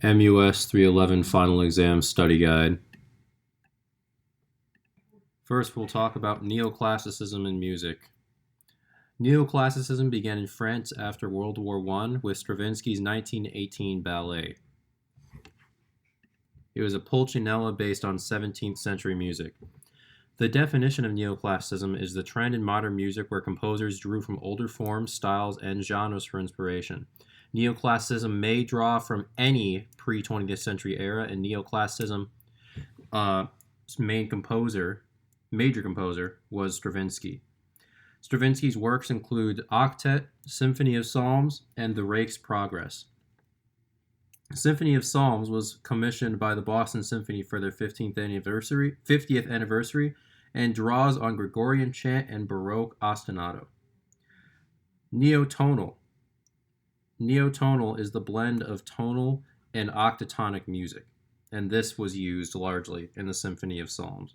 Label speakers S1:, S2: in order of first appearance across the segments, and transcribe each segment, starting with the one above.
S1: MUS 311 Final Exam Study Guide. First, we'll talk about neoclassicism in music. Neoclassicism began in France after World War I with Stravinsky's 1918 ballet. It was a pulcinella based on 17th century music. The definition of neoclassicism is the trend in modern music where composers drew from older forms, styles, and genres for inspiration. Neoclassicism may draw from any pre-20th century era, and neoclassicism major composer was Stravinsky. Stravinsky's works include Octet, Symphony of Psalms, and the Rake's Progress. Symphony of Psalms was commissioned by the Boston Symphony for their 50th anniversary and draws on Gregorian chant and Baroque ostinato. Neotonal. Neotonal is the blend of tonal and octatonic music, and this was used largely in the Symphony of Psalms.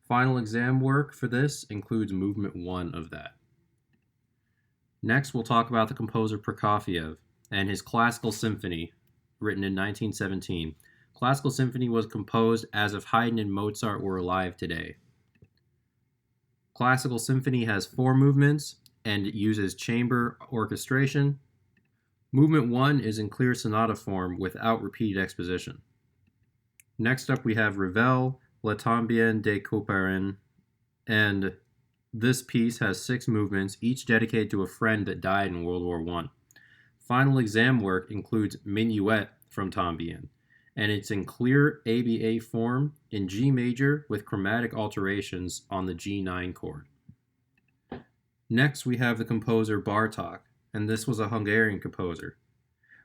S1: Final exam work for this includes movement 1 of that. Next, we'll talk about the composer Prokofiev and his Classical Symphony, written in 1917. Classical Symphony was composed as if Haydn and Mozart were alive today. Classical Symphony has 4 movements and uses chamber orchestration. Movement 1 is in clear sonata form without repeated exposition. Next up we have Ravel, La Tombienne de Couperin, and this piece has 6 movements, each dedicated to a friend that died in World War I. Final exam work includes Minuet from Tombienne, and it's in clear ABA form in G major with chromatic alterations on the G9 chord. Next we have the composer Bartók, and this was a Hungarian composer.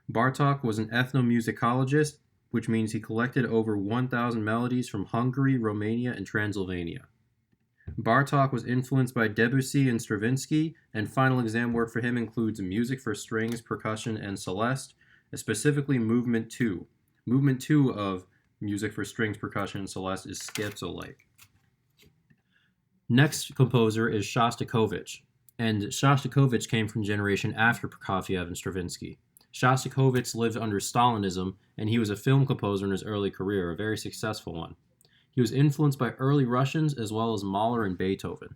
S1: Bartók was an ethnomusicologist, which means he collected over 1,000 melodies from Hungary, Romania, and Transylvania. Bartók was influenced by Debussy and Stravinsky, and final exam work for him includes music for strings, percussion, and celeste, specifically Movement 2. Movement 2 of music for strings, percussion, and celeste is scherzo-like. Next composer is Shostakovich, and Shostakovich came from generation after Prokofiev and Stravinsky. Shostakovich lived under Stalinism, and he was a film composer in his early career, a very successful one. He was influenced by early Russians as well as Mahler and Beethoven.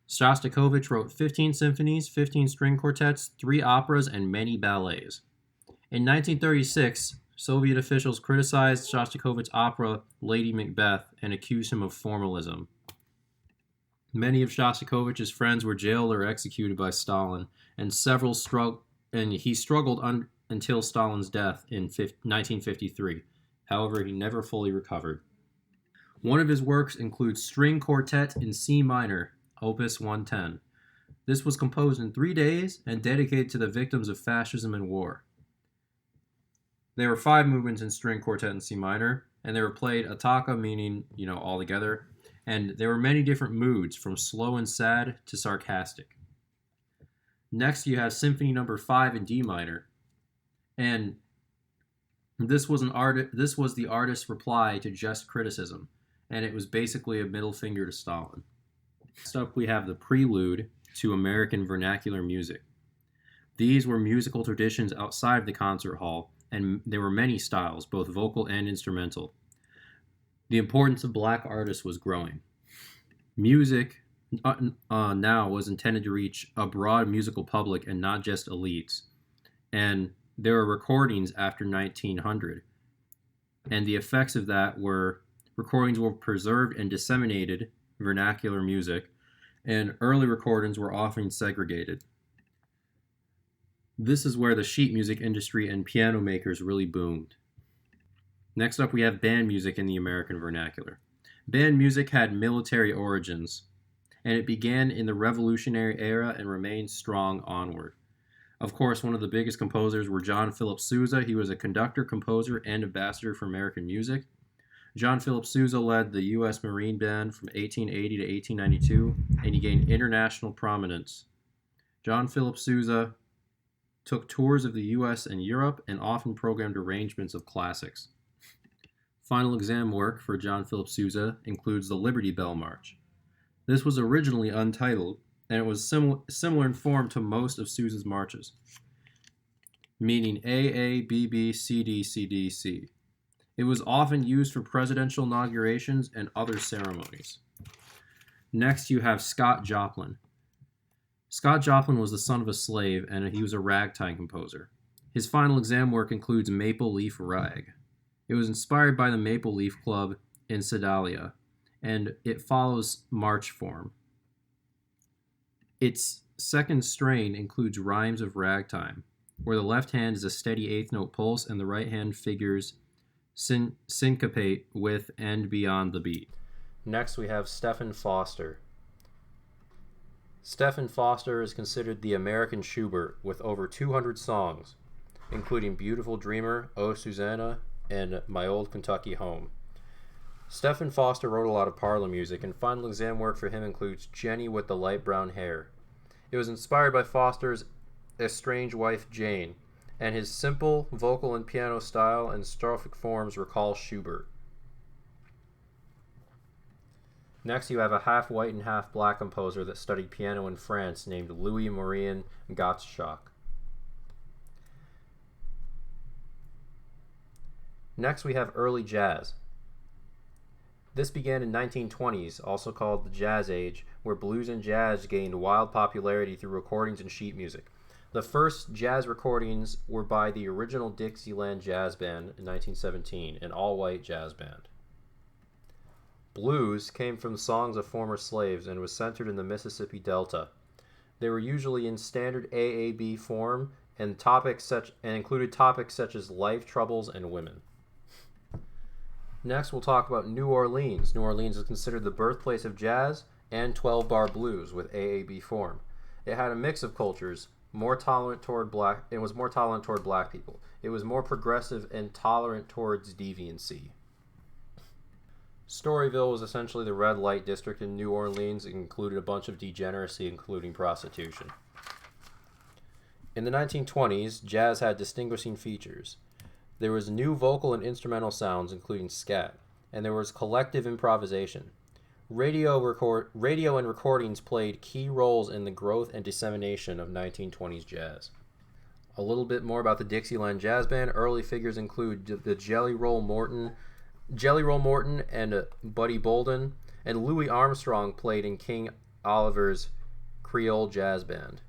S1: Shostakovich wrote 15 symphonies, 15 string quartets, 3 operas, and many ballets. In 1936, Soviet officials criticized Shostakovich's opera Lady Macbeth and accused him of formalism. Many of Shostakovich's friends were jailed or executed by Stalin, and he struggled until Stalin's death in 1953. However, he never fully recovered. One of his works includes String Quartet in C minor, Opus 110. This was composed in 3 days and dedicated to the victims of fascism and war. There were 5 movements in String Quartet in C minor, and they were played attacca, meaning, all together, and there were many different moods, from slow and sad to sarcastic. Next, you have Symphony No. 5 in D minor, and this was the artist's reply to just criticism, and it was basically a middle finger to Stalin. Next up, we have the prelude to American vernacular music. These were musical traditions outside of the concert hall, and there were many styles, both vocal and instrumental. The importance of black artists was growing. Music now was intended to reach a broad musical public and not just elites. And there were recordings after 1900. And the effects of that were recordings were preserved and disseminated vernacular music, and early recordings were often segregated. This is where the sheet music industry and piano makers really boomed. Next up, we have band music in the American vernacular. Band music had military origins, and it began in the Revolutionary era and remained strong onward. Of course, one of the biggest composers were John Philip Sousa. He was a conductor, composer, and ambassador for American music. John Philip Sousa led the U.S. Marine Band from 1880 to 1892, and he gained international prominence. John Philip Sousa took tours of the U.S. and Europe and often programmed arrangements of classics. Final exam work for John Philip Sousa includes the Liberty Bell March. This was originally untitled, and it was similar in form to most of Sousa's marches. meaning AA, BB, CD, CD, C. It was often used for presidential inaugurations and other ceremonies. Next, you have Scott Joplin. Scott Joplin was the son of a slave, and he was a ragtime composer. His final exam work includes Maple Leaf Rag. It was inspired by the Maple Leaf Club in Sedalia, and it follows march form. Its second strain includes rhymes of ragtime, where the left hand is a steady eighth note pulse and the right hand figures syncopate with and beyond the beat. Next, we have Stephen Foster. Stephen Foster is considered the American Schubert with over 200 songs, including Beautiful Dreamer, Oh Susanna, and My Old Kentucky Home. Stephen Foster wrote a lot of parlor music, and final exam work for him includes Jenny with the Light Brown Hair. It was inspired by Foster's estranged wife Jane, and his simple vocal and piano style and strophic forms recall Schubert. Next, you have a half white and half black composer that studied piano in France named Louis Maurien Gottschalk. Next, we have early jazz. This began in the 1920s, also called the Jazz Age, where blues and jazz gained wild popularity through recordings and sheet music. The first jazz recordings were by the original Dixieland Jazz Band in 1917, an all-white jazz band. Blues came from songs of former slaves and was centered in the Mississippi Delta. They were usually in standard AAB form and included topics such as life, troubles, and women. Next, we'll talk about New Orleans. New Orleans is considered the birthplace of jazz and 12-bar blues with AAB form. It had a mix of cultures, more tolerant toward black. It was more tolerant toward black people. It was more progressive and tolerant towards deviancy. Storyville was essentially the red light district in New Orleans. It included a bunch of degeneracy, including prostitution. In the 1920s, jazz had distinguishing features. There was new vocal and instrumental sounds, including scat, and there was collective improvisation. Radio and recordings played key roles in the growth and dissemination of 1920s jazz. A little bit more about the Dixieland Jazz Band. Early figures include the Jelly Roll Morton and Buddy Bolden, and Louis Armstrong played in King Oliver's Creole Jazz Band.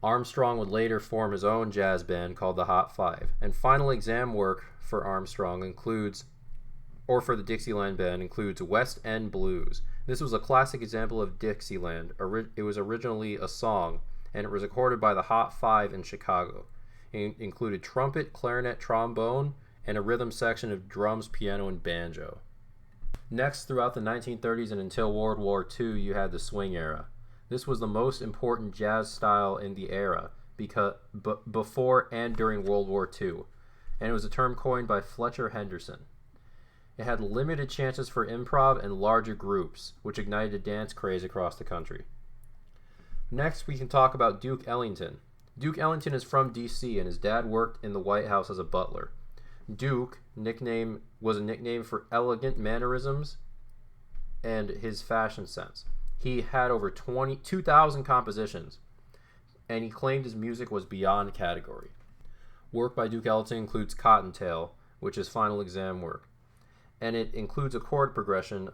S1: Armstrong would later form his own jazz band called the Hot Five, and final exam work for Armstrong for the Dixieland Band includes West End Blues. This was a classic example of Dixieland. It was originally a song, and it was recorded by the Hot Five in Chicago. It included trumpet, clarinet, trombone, and a rhythm section of drums, piano, and banjo. Next, throughout the 1930s and until World War II, you had the swing era. This was the most important jazz style in the era before and during World War II, and it was a term coined by Fletcher Henderson. It had limited chances for improv and larger groups, which ignited a dance craze across the country. Next, we can talk about Duke Ellington. Duke Ellington is from D.C., and his dad worked in the White House as a butler. Duke was a nickname for elegant mannerisms and his fashion sense. He had over 2,000 compositions, and he claimed his music was beyond category. Work by Duke Ellington includes Cottontail, which is final exam work, and it includes a chord progression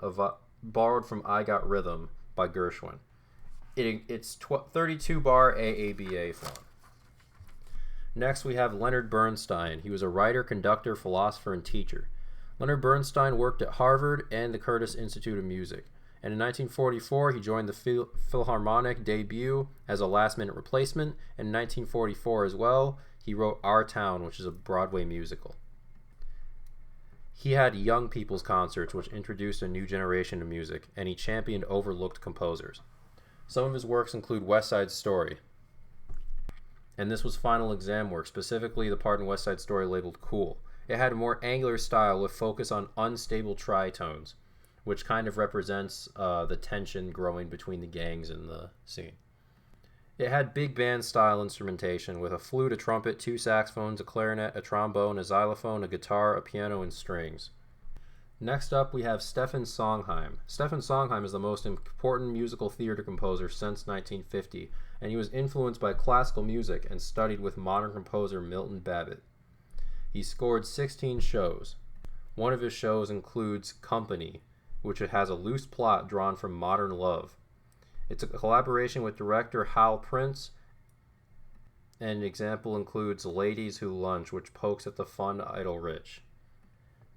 S1: borrowed from I Got Rhythm by Gershwin. It's 32-bar AABA form. Next, we have Leonard Bernstein. He was a writer, conductor, philosopher, and teacher. Leonard Bernstein worked at Harvard and the Curtis Institute of Music. And in 1944, he joined the Philharmonic debut as a last-minute replacement. And in 1944 as well, he wrote Our Town, which is a Broadway musical. He had young people's concerts, which introduced a new generation of music, and he championed overlooked composers. Some of his works include West Side Story, and this was final exam work, specifically the part in West Side Story labeled Cool. It had a more angular style with focus on unstable tritones, which kind of represents the tension growing between the gangs in the scene. It had big band style instrumentation with a flute, a trumpet, 2 saxophones, a clarinet, a trombone, a xylophone, a guitar, a piano, and strings. Next up, we have Stephen Sondheim. Stephen Sondheim is the most important musical theater composer since 1950, and he was influenced by classical music and studied with modern composer Milton Babbitt. He scored 16 shows. One of his shows includes Company, which has a loose plot drawn from modern love. It's a collaboration with director Hal Prince, and an example includes Ladies Who Lunch, which pokes at the fun, idle rich.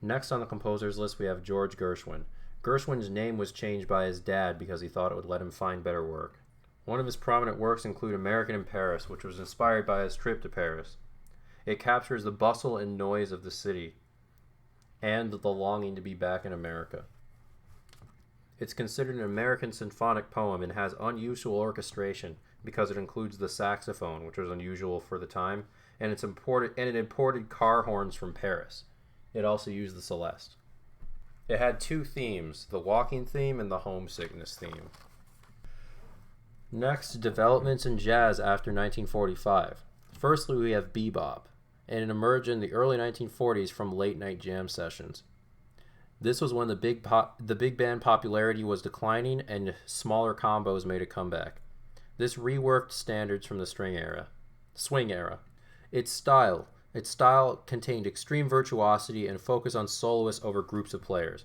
S1: Next on the composers list, we have George Gershwin. Gershwin's name was changed by his dad because he thought it would let him find better work. One of his prominent works include American in Paris, which was inspired by his trip to Paris. It captures the bustle and noise of the city and the longing to be back in America. It's considered an American symphonic poem and has unusual orchestration because it includes the saxophone, which was unusual for the time, and it imported car horns from Paris. It also used the celeste. It had two themes, the walking theme and the homesickness theme. Next, developments in jazz after 1945. Firstly, we have bebop, and it emerged in the early 1940s from late-night jam sessions. This was when the big band popularity was declining and smaller combos made a comeback. This reworked standards from the swing era. Its style contained extreme virtuosity and focus on soloists over groups of players.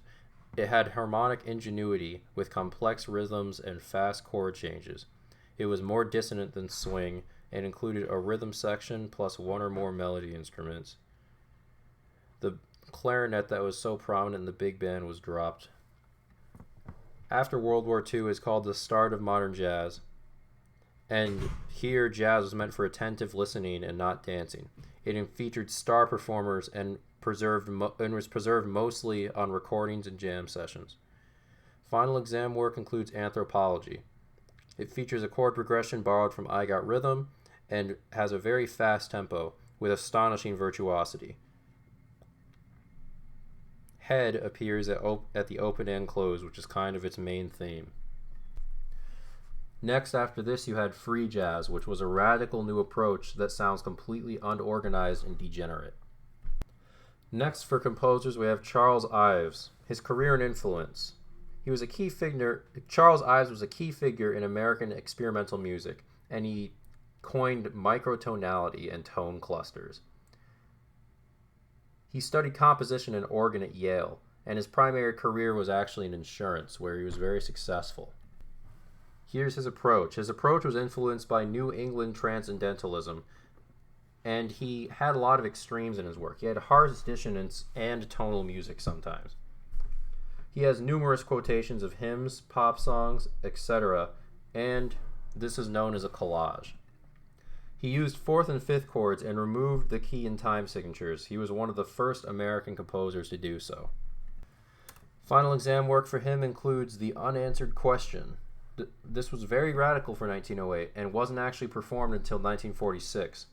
S1: It had harmonic ingenuity with complex rhythms and fast chord changes. It was more dissonant than swing and included a rhythm section plus one or more melody instruments. The clarinet that was so prominent in the big band was dropped. After World War II is called the start of modern jazz, and here jazz was meant for attentive listening and not dancing. It featured star performers and was preserved mostly on recordings and jam sessions. Final exam work includes Anthropology. It features a chord progression borrowed from I Got Rhythm and has a very fast tempo with astonishing virtuosity. Head appears at the open and close, which is kind of its main theme. Next, after this, you had free jazz, which was a radical new approach that sounds completely unorganized and degenerate. Next, for composers, we have Charles Ives. His career and influence. Charles Ives was a key figure in American experimental music, and he coined microtonality and tone clusters. He studied composition and organ at Yale, and his primary career was actually in insurance, where he was very successful. Here's his approach. His approach was influenced by New England transcendentalism, and he had a lot of extremes in his work. He had harsh dissonance and tonal music sometimes. He has numerous quotations of hymns, pop songs, etc., and this is known as a collage. He used fourth and fifth chords and removed the key and time signatures. He was one of the first American composers to do so. Final exam work for him includes The Unanswered Question. This was very radical for 1908 and wasn't actually performed until 1946.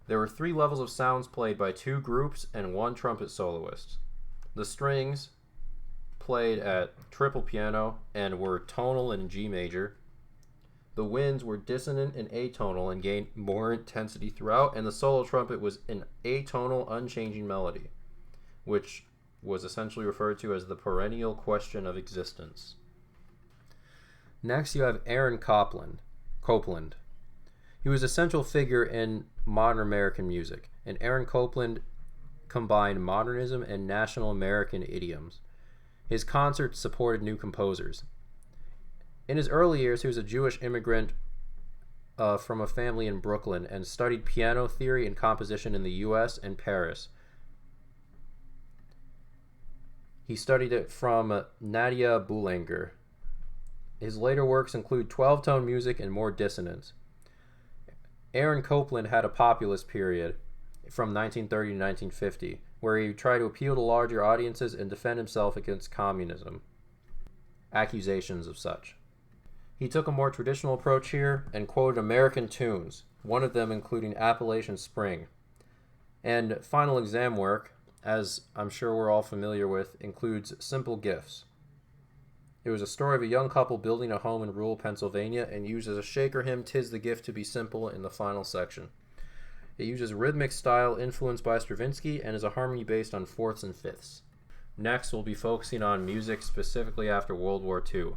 S1: There were 3 levels of sounds played by 2 groups and 1 trumpet soloist. The strings played at triple piano and were tonal in G major. The winds were dissonant and atonal and gained more intensity throughout, and the solo trumpet was an atonal, unchanging melody, which was essentially referred to as the perennial question of existence. Next, you have Aaron Copland. He was a central figure in modern American music, and Aaron Copland combined modernism and national American idioms. His concerts supported new composers. In his early years, he was a Jewish immigrant from a family in Brooklyn and studied piano theory and composition in the U.S. and Paris. He studied it from Nadia Boulanger. His later works include 12-tone music and more dissonance. Aaron Copland had a populist period from 1930 to 1950, where he tried to appeal to larger audiences and defend himself against communism, accusations of such. He took a more traditional approach here and quoted American tunes, one of them including Appalachian Spring. And final exam work, as I'm sure we're all familiar with, includes Simple Gifts. It was a story of a young couple building a home in rural Pennsylvania and uses a Shaker hymn, "'Tis the Gift to be Simple," in the final section. It uses rhythmic style influenced by Stravinsky and is a harmony based on fourths and fifths. Next, we'll be focusing on music specifically after World War II.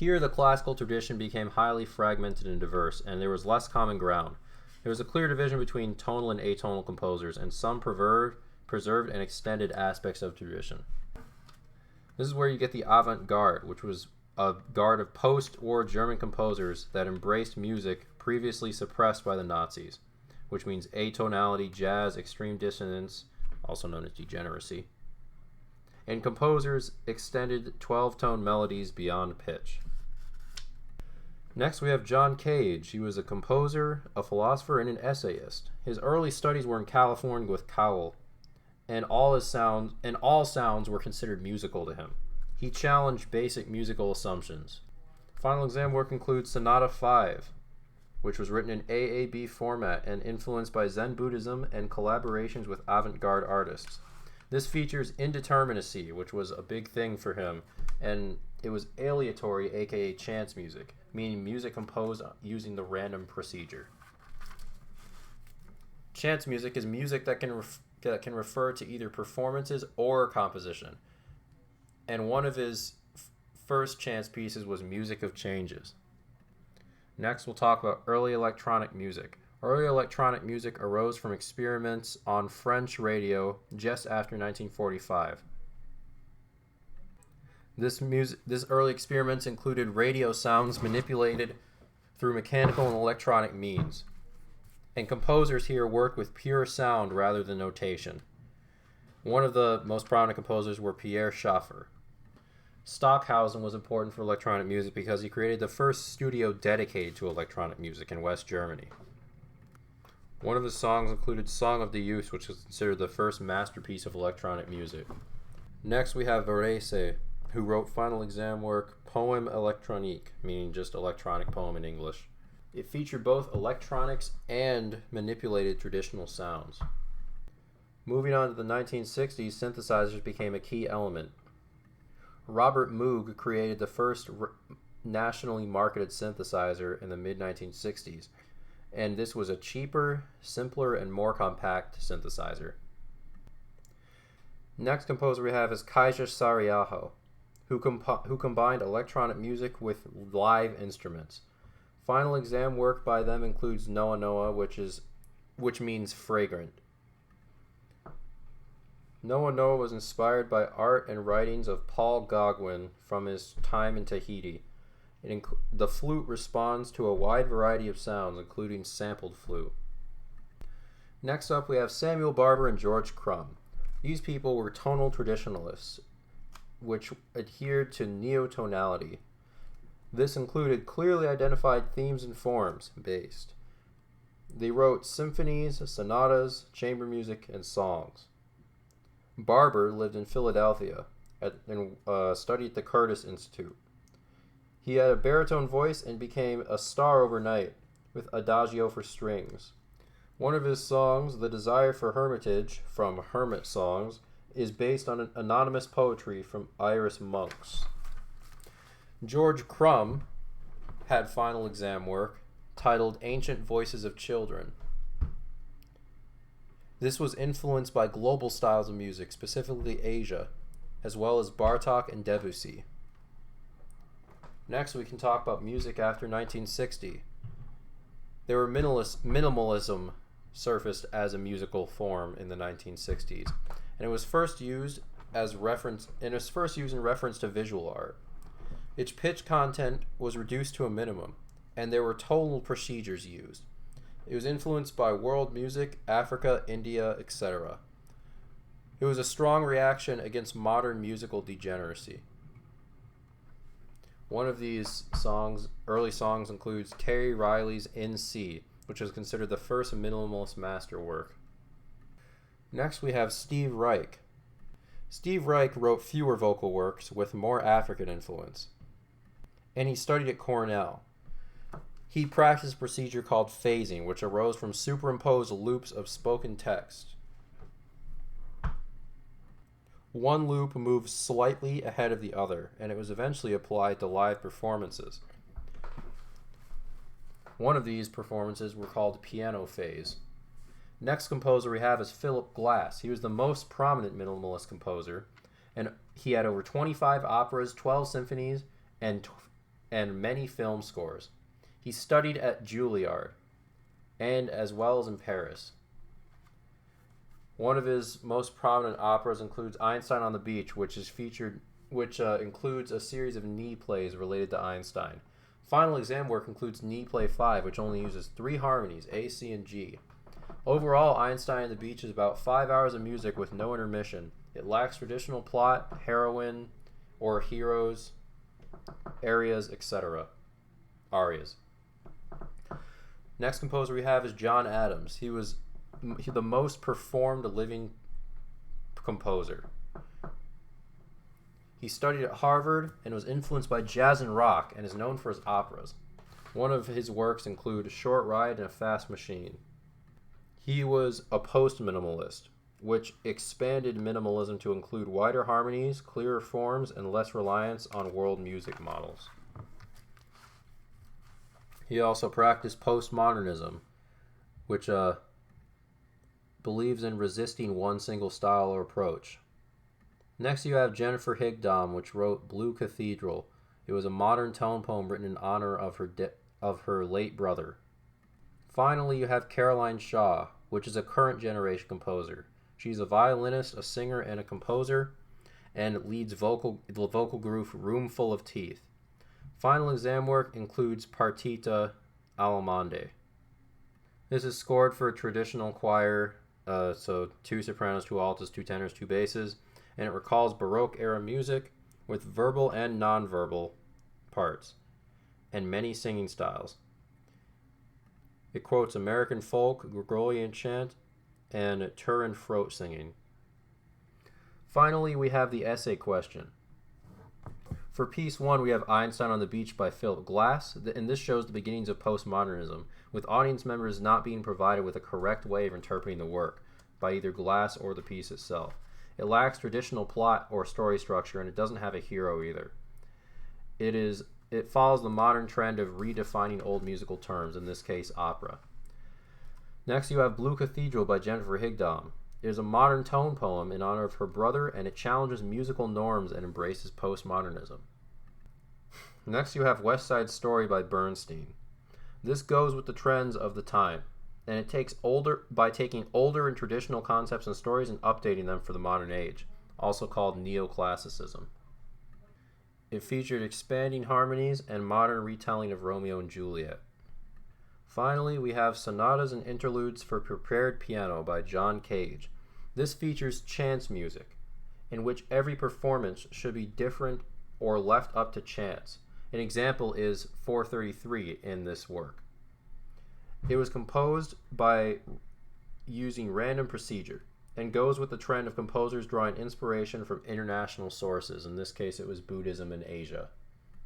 S1: Here, the classical tradition became highly fragmented and diverse, and there was less common ground. There was a clear division between tonal and atonal composers, and some preserved and extended aspects of tradition. This is where you get the avant-garde, which was a guard of post-war German composers that embraced music previously suppressed by the Nazis, which means atonality, jazz, extreme dissonance, also known as degeneracy. And composers extended 12-tone melodies beyond pitch. Next, we have John Cage. He was a composer, a philosopher, and an essayist. His early studies were in California with Cowell, and all sounds were considered musical to him. He challenged basic musical assumptions. Final exam work includes Sonata 5, which was written in AAB format and influenced by Zen Buddhism and collaborations with avant-garde artists. This features indeterminacy, which was a big thing for him, and it was aleatory, aka chance music, meaning music composed using the random procedure. Chance music is music that can refer to either performances or composition. And one of his first chance pieces was Music of Changes. Next, we'll talk about early electronic music. Early electronic music arose from experiments on French radio just after 1945. This early experiments included radio sounds manipulated through mechanical and electronic means. And composers here worked with pure sound rather than notation. One of the most prominent composers were Pierre Schaeffer. Stockhausen was important for electronic music because he created the first studio dedicated to electronic music in West Germany. One of his songs included Song of the Youth, which is considered the first masterpiece of electronic music. Next, we have Varese, who wrote final exam work Poème électronique, meaning just electronic poem in English. It featured both electronics and manipulated traditional sounds. Moving on to the 1960s, synthesizers became a key element. Robert Moog created the first nationally marketed synthesizer in the mid-1960s, and this was a cheaper, simpler, and more compact synthesizer. Next composer we have is Kaija Saariaho, who combined electronic music with live instruments. Final exam work by them includes Noa Noa, which means fragrant. Noa Noa was inspired by art and writings of Paul Gauguin from his time in Tahiti. The flute responds to a wide variety of sounds, including sampled flute. Next up, we have Samuel Barber and George Crumb. These people were tonal traditionalists, which adhered to neotonality. This included clearly identified themes and forms, based. They wrote symphonies, sonatas, chamber music, and songs. Barber lived in Philadelphia and studied at the Curtis Institute. He had a baritone voice and became a star overnight with Adagio for strings. One of his songs, The Desire for Hermitage, from Hermit Songs, is based on an anonymous poetry from Iris Monks. George Crumb had final exam work titled Ancient Voices of Children. This was influenced by global styles of music, specifically Asia, as well as Bartok and Debussy. Next, we can talk about music after 1960. There were minimalism surfaced as a musical form in the 1960s, and it was first used in reference to visual art. Its pitch content was reduced to a minimum, and there were tonal procedures used. It was influenced by world music, Africa, India, etc. It was a strong reaction against modern musical degeneracy. One of these early songs includes Terry Riley's In C, which is considered the first minimalist masterwork. Next we have Steve Reich. Steve Reich wrote fewer vocal works with more African influence, and he studied at Cornell. He practiced a procedure called phasing, which arose from superimposed loops of spoken text. One loop moved slightly ahead of the other, and it was eventually applied to live performances. One of these performances were called piano phase. Next composer we have is Philip Glass. He was the most prominent minimalist composer, and he had over 25 operas, 12 symphonies, and and many film scores. He studied at Juilliard, and as well as in Paris. One of his most prominent operas includes Einstein on the Beach, which includes a series of knee plays related to Einstein. Final exam work includes Knee Play 5, which only uses 3 harmonies, A, C, and G. Overall, Einstein on the Beach is about 5 hours of music with no intermission. It lacks traditional plot, heroine, or heroes, arias, etc. Arias. Next composer we have is John Adams. He was the most performed living composer. He studied at Harvard and was influenced by jazz and rock and is known for his operas. One of his works include Short Ride in a Fast Machine. He was a post-minimalist, which expanded minimalism to include wider harmonies, clearer forms, and less reliance on world music models. He also practiced postmodernism, which believes in resisting one single style or approach. Next you have Jennifer Higdon, which wrote Blue Cathedral. It was a modern tone poem written in honor of her late brother. Finally, you have Caroline Shaw, which is a current generation composer. She's a violinist, a singer, and a composer, and leads the vocal group Room Full of Teeth. Final exam work includes Partita Allemande. This is scored for a traditional choir, so 2 sopranos, 2 altos, 2 tenors, 2 basses, and it recalls Baroque-era music with verbal and non-verbal parts, and many singing styles. It quotes American folk, Gregorian chant, and Turin throat singing. Finally, we have the essay question. For piece 1, we have Einstein on the Beach by Philip Glass, and this shows the beginnings of postmodernism, with audience members not being provided with a correct way of interpreting the work by either Glass or the piece itself. It lacks traditional plot or story structure, and it doesn't have a hero either. It follows the modern trend of redefining old musical terms, in this case opera. Next you have Blue Cathedral by Jennifer Higdon. It is a modern tone poem in honor of her brother, and it challenges musical norms and embraces postmodernism. Next you have West Side Story by Bernstein. This goes with the trends of the time, and it takes taking older and traditional concepts and stories and updating them for the modern age, also called neoclassicism. It featured expanding harmonies and modern retelling of Romeo and Juliet. Finally, we have Sonatas and Interludes for Prepared Piano by John Cage. This features chance music, in which every performance should be different or left up to chance. An example is 433 in this work. It was composed by using random procedure and goes with the trend of composers drawing inspiration from international sources. In this case, it was Buddhism in Asia.